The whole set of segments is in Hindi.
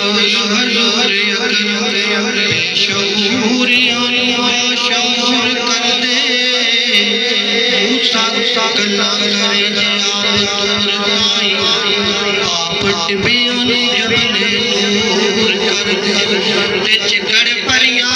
हजूर अकरम शऊरियां शऊर कर दे मूसा गल्ला करे आप टिबियां जबले नूर कर दे विच गड़ परियां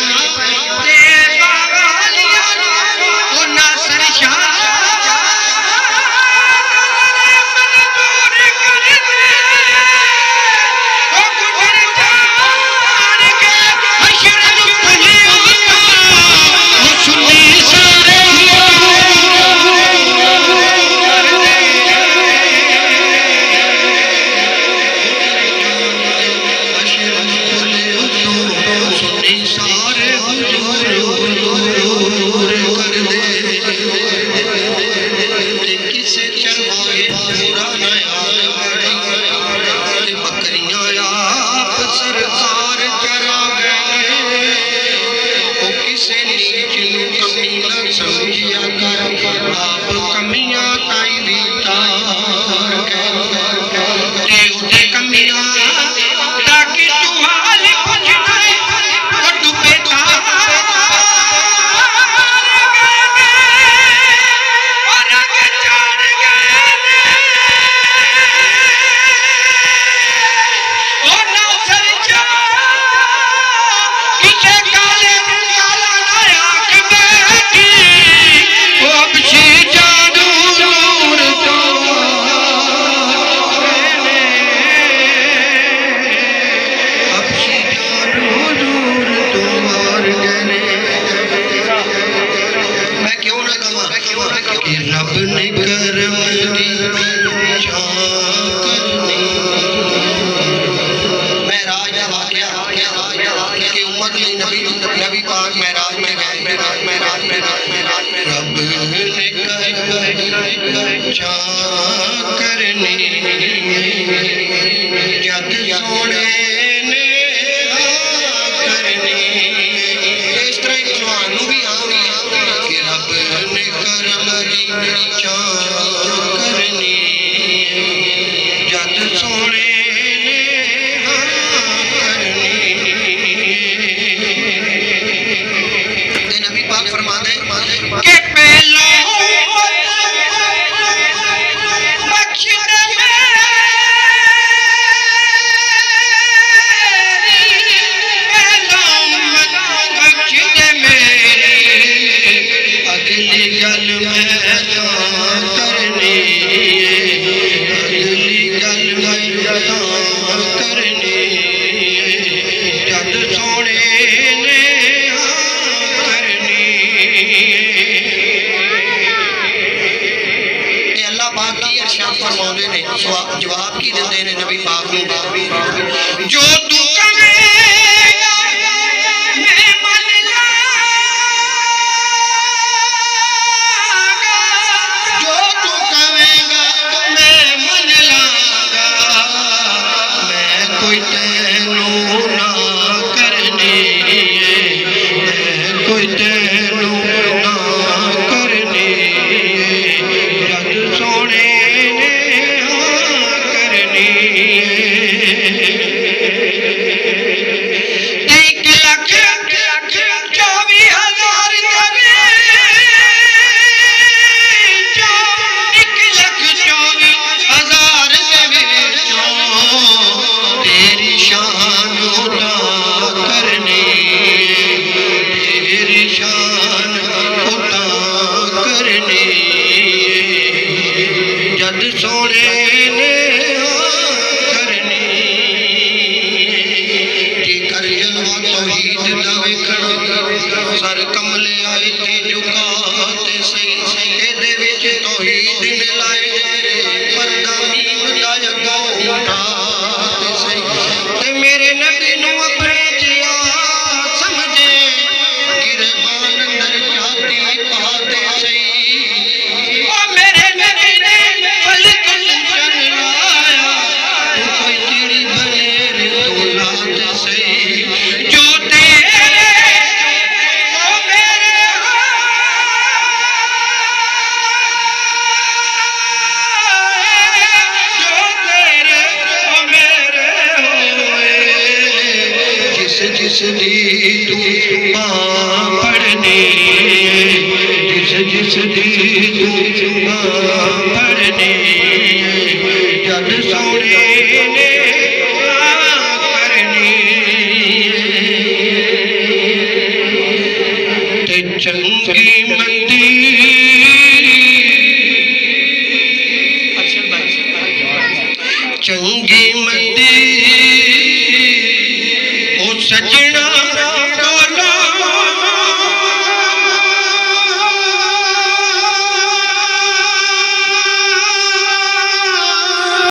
जवाब की देते हैं नबी पाक जो तू कहेगा मैं मान लाऊंगा जो तू कहेगा मैं मान लाऊंगा मैं कोई तेनू ना करनी मैं कोई तेनू ना करनी जद सोने सर कमले आए थे झुकाते सही एदे विच तौहीद मिलाए पर्दा नीम दा अगों उठाते सही ते मेरे नबी नू अपने जिया समझे गिरबान अंदर जाती पाते सही ओ मेरे नबी ने फलक चन लाया तू कोई चिड़ी बनेर तू लाते सही जो तेरे जिस जिस दी तू मां पढ़नी जिस जिस दी तू मां